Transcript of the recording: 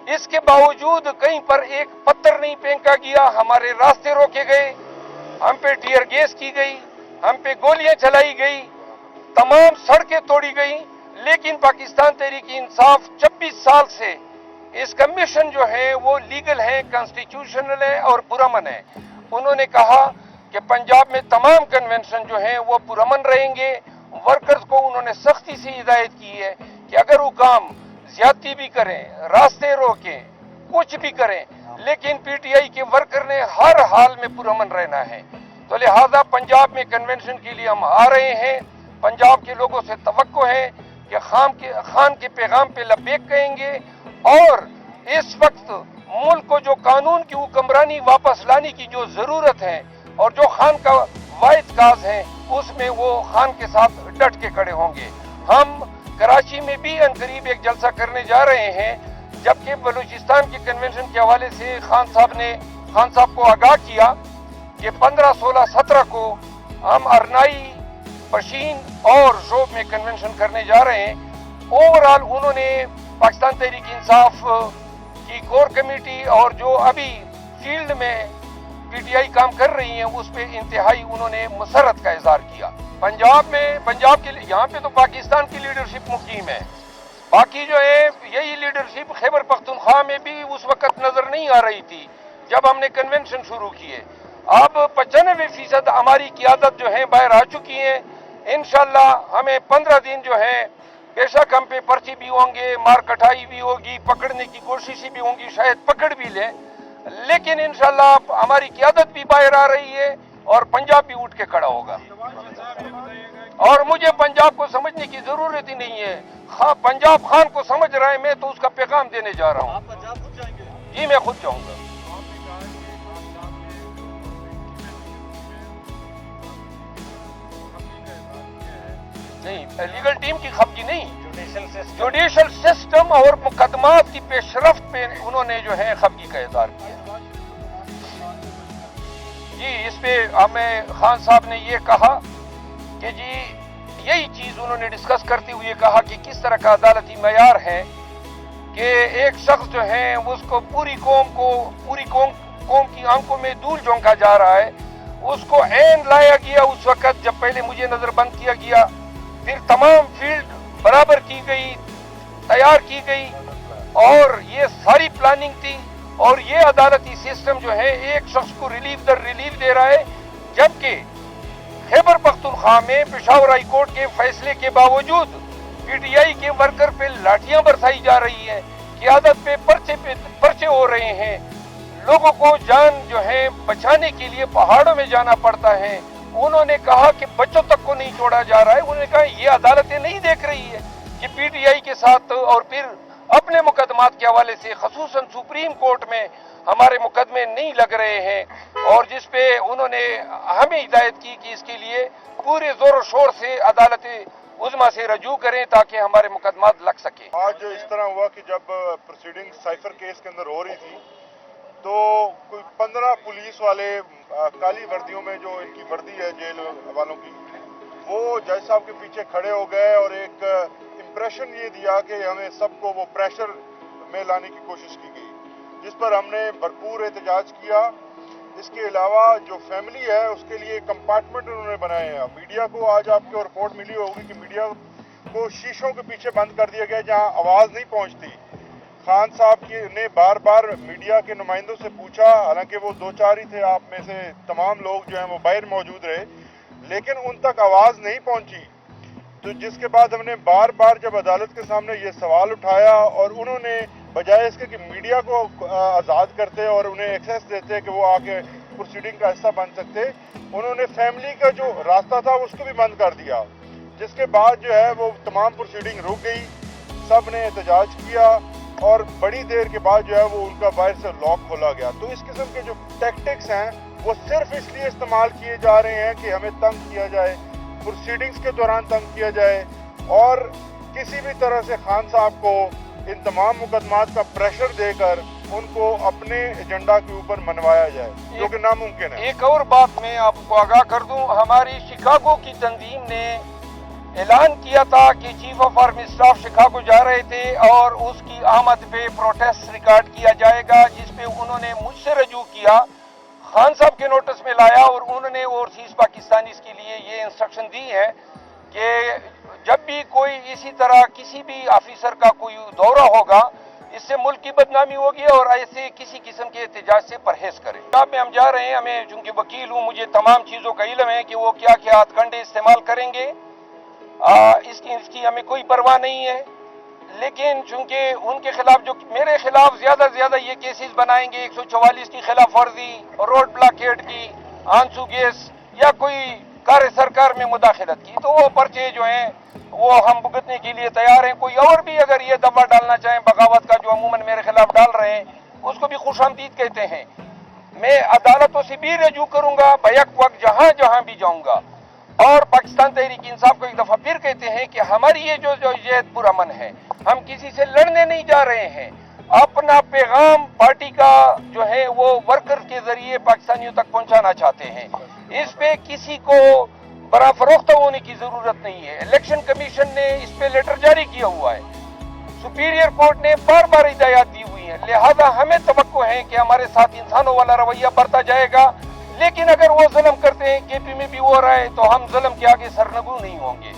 اس کے باوجود کہیں پر ایک پتھر نہیں پھینکا گیا، ہمارے راستے روکے گئے، ہم پہ ٹیئر گیس کی گئی، ہم پہ گولیاں چلائی گئی، تمام سڑکیں توڑی گئی، لیکن پاکستان تحریک انصاف 26 سال سے اس کا مشن جو ہے وہ لیگل ہے، کانسٹیٹیوشنل ہے اور پرامن ہے۔ انہوں نے کہا کہ پنجاب میں تمام کنونشن جو ہیں وہ پرامن رہیں گے۔ ورکرز کو انہوں نے سختی سے ہدایت کی ہے کہ اگر حکام زیادتی بھی کریں، راستے روکیں، کچھ بھی کریں، لیکن پی ٹی آئی کے ورکر نے ہر حال میں پرامن رہنا ہے۔ تو لہٰذا پنجاب میں کنونشن کے لیے ہم آ رہے ہیں۔ پنجاب کے لوگوں سے توقع ہے کہ خان کے پیغام پہ لبیک کہیں گے، اور اس وقت ملک کو جو قانون کی حکمرانی واپس لانے کی جو ضرورت ہے اور جو خان کا واحد کاز ہے، اس میں وہ خان کے ساتھ ڈٹ کے کھڑے ہوں گے۔ ہم کراچی میں بھی عنقریب ایک جلسہ کرنے جا رہے ہیں، جبکہ بلوچستان کے کنونشن کے حوالے سے خان صاحب کو آگاہ کیا کہ 15، 16، 17 کو ہم ارنائی، پشین اور شوب میں کنونشن کرنے جا رہے ہیں۔ اوورال انہوں نے پاکستان تحریک انصاف کی کور کمیٹی اور جو ابھی فیلڈ میں پی ٹی آئی کام کر رہی ہیں اس پہ انتہائی انہوں نے مسرت کا اظہار کیا۔ پنجاب کے یہاں پہ تو پاکستان کی لیڈرشپ مقیم ہے، باقی جو ہے یہی لیڈرشپ خیبر پختونخوا میں بھی اس وقت نظر نہیں آ رہی تھی جب ہم نے کنونشن شروع کیے۔ اب 95% ہماری قیادت جو ہے باہر آ چکی ہیں۔ انشاءاللہ ہمیں 15 دن جو ہے بے شک ہم پہ پرچی بھی ہوں گے، مار کٹائی بھی ہوگی، پکڑنے کی کوششیں بھی ہوں گی، شاید پکڑ بھی لیں، لیکن انشاءاللہ ہماری قیادت بھی باہر آ رہی ہے اور پنجاب بھی اٹھ کے کھڑا ہوگا۔ اور مجھے پنجاب کو سمجھنے کی ضرورت ہی نہیں ہے، پنجاب خان کو سمجھ رہا ہے، میں تو اس کا پیغام دینے جا رہا ہوں۔ جی میں خود جاؤں گا۔ نہیں، لیگل ٹیم کی خفگی نہیں، جوڈیشل سسٹم اور مقدمات کی پیش رفت پہ انہوں نے جو ہے خفگی کا اظہار کیا۔ جی اس پہ ہمیں خان صاحب نے یہ کہا کہ جی یہی چیز انہوں نے ڈسکس کرتے ہوئے کہا کہ کس طرح کا عدالتی معیار ہے کہ ایک شخص جو ہے اس کو پوری قوم کی آنکھوں میں دھول جھونکا جا رہا ہے، اس کو عین لایا گیا اس وقت جب پہلے مجھے نظر بند کیا گیا، پھر تمام فیلڈ برابر کی گئی، تیار کی گئی، اور یہ ساری پلاننگ تھی، اور یہ عدالتی سسٹم جو ہے ایک شخص کو ریلیف در ریلیف دے رہا ہے، جبکہ خیبر پختونخوا میں پشاور ہائی کورٹ کے فیصلے کے باوجود پی ٹی آئی کے ورکر پہ لاٹھیاں برسائی جا رہی ہیں، قیادت پہ پرچے ہو رہے ہیں، لوگوں کو جان جو ہے بچانے کے لیے پہاڑوں میں جانا پڑتا ہے۔ انہوں نے کہا کہ بچوں تک کو نہیں چھوڑا جا رہا ہے۔ انہوں نے کہا یہ عدالتیں نہیں دیکھ رہی ہے کہ پی ٹی آئی کے ساتھ اور پھر اپنے مقدمات کے حوالے سے خصوصاً سپریم کورٹ میں ہمارے مقدمے نہیں لگ رہے ہیں، اور جس پہ انہوں نے ہمیں ہدایت کی کہ اس کے لیے پورے زور و شور سے عدالت عظمیٰ سے رجوع کریں تاکہ ہمارے مقدمات لگ سکیں۔ آج اس طرح ہوا کہ جب پروسیڈنگ سائفر کیس کے اندر ہو رہی تھی تو کوئی 15 پولیس والے کالی وردیوں میں، جو ان کی وردی ہے جیل والوں کی، وہ جج صاحب کے پیچھے کھڑے ہو گئے اور ایک امپریشن یہ دیا کہ ہمیں سب کو وہ پریشر میں لانے کی کوشش کی گئی، جس پر ہم نے بھرپور احتجاج کیا۔ اس کے علاوہ جو فیملی ہے اس کے لیے کمپارٹمنٹ انہوں نے بنائے ہیں۔ میڈیا کو آج آپ کو رپورٹ ملی ہوگی کہ میڈیا کو شیشوں کے پیچھے بند کر دیا گیا جہاں آواز نہیں پہنچتی۔ خان صاحب نے بار بار میڈیا کے نمائندوں سے پوچھا، حالانکہ وہ 2-4 ہی تھے، آپ میں سے تمام لوگ جو ہیں وہ باہر موجود رہے، لیکن ان تک آواز نہیں پہنچی۔ تو جس کے بعد ہم نے بار بار جب عدالت کے سامنے یہ سوال اٹھایا، اور انہوں نے بجائے اس کے کہ میڈیا کو آزاد کرتے اور انہیں ایکسیس دیتے کہ وہ آ کے پروسیڈنگ کا حصہ بن سکتے، انہوں نے فیملی کا جو راستہ تھا اس کو بھی بند کر دیا، جس کے بعد جو ہے وہ تمام پروسیڈنگ رک گئی، سب نے احتجاج کیا، اور بڑی دیر کے بعد جو ہے وہ ان کا باہر سے لاک کھولا گیا۔ تو اس قسم کے جو ٹیکٹکس ہیں وہ صرف اس لیے استعمال کیے جا رہے ہیں کہ ہمیں تنگ کیا جائے، پروسیڈنگز کے دوران تنگ کیا جائے، اور کسی بھی طرح سے خان صاحب کو ان تمام مقدمات کا پریشر دے کر ان کو اپنے ایجنڈا کے اوپر منوایا جائے، جو کہ ناممکن ہے۔ ایک اور بات میں آپ کو آگاہ کر دوں، ہماری شکاگو کی تنظیم نے اعلان کیا تھا کہ chief of army staff Chicago جا رہے تھے اور اس کی آمد پہ پروٹیسٹ ریکارڈ کیا جائے گا، جس پہ انہوں نے مجھ سے رجوع کیا، خان صاحب کے نوٹس میں لایا، اور انہوں نے اوورسیز پاکستانیز کے لیے یہ انسٹرکشن دی ہے کہ جب بھی کوئی اسی طرح کسی بھی آفیسر کا کوئی دورہ ہوگا، اس سے ملک کی بدنامی ہوگی اور ایسے کسی قسم کے احتجاج سے پرہیز کریں۔ جب میں ہم جا رہے ہیں، ہمیں چونکہ وکیل ہوں، مجھے تمام چیزوں کا علم ہے کہ وہ کیا کیا ہتھ کنڈے استعمال کریں گے، اس کی ہمیں کوئی پرواہ نہیں ہے، لیکن چونکہ ان کے خلاف جو میرے خلاف زیادہ سے زیادہ یہ کیسز بنائیں گے، 144 کی خلاف ورزی، روڈ بلاکیٹ کی، آنسو گیس یا کوئی کار سرکار میں مداخلت کی، تو وہ پرچے جو ہیں وہ ہم بھگتنے کے لیے تیار ہیں۔ کوئی اور بھی اگر یہ دفعہ ڈالنا چاہیں بغاوت کا، جو عموماً میرے خلاف ڈال رہے ہیں، اس کو بھی خوش آمدید کہتے ہیں۔ میں عدالتوں سے بھی رجوع کروں گا، بیک وقت جہاں جہاں بھی جاؤں گا، اور پاکستان تحریک انصاف کو ایک دفعہ پھر کہتے ہیں کہ ہماری یہ جو جہد پرامن ہے، ہم کسی سے لڑنے نہیں جا رہے ہیں، اپنا پیغام پارٹی کا جو ہے وہ ورکر کے ذریعے پاکستانیوں تک پہنچانا چاہتے ہیں۔ اس پہ کسی کو برا فروخت ہونے کی ضرورت نہیں ہے۔ الیکشن کمیشن نے اس پہ لیٹر جاری کیا ہوا ہے، سپیریئر کورٹ نے بار بار ہدایات دی ہوئی ہیں، لہذا ہمیں توقع ہے کہ ہمارے ساتھ انسانوں والا رویہ برتا جائے گا، لیکن اگر وہ ظلم کرتے ہیں، کے پی میں بھی ہو رہا ہے، تو ہم ظلم کے آگے سرنگو نہیں ہوں گے۔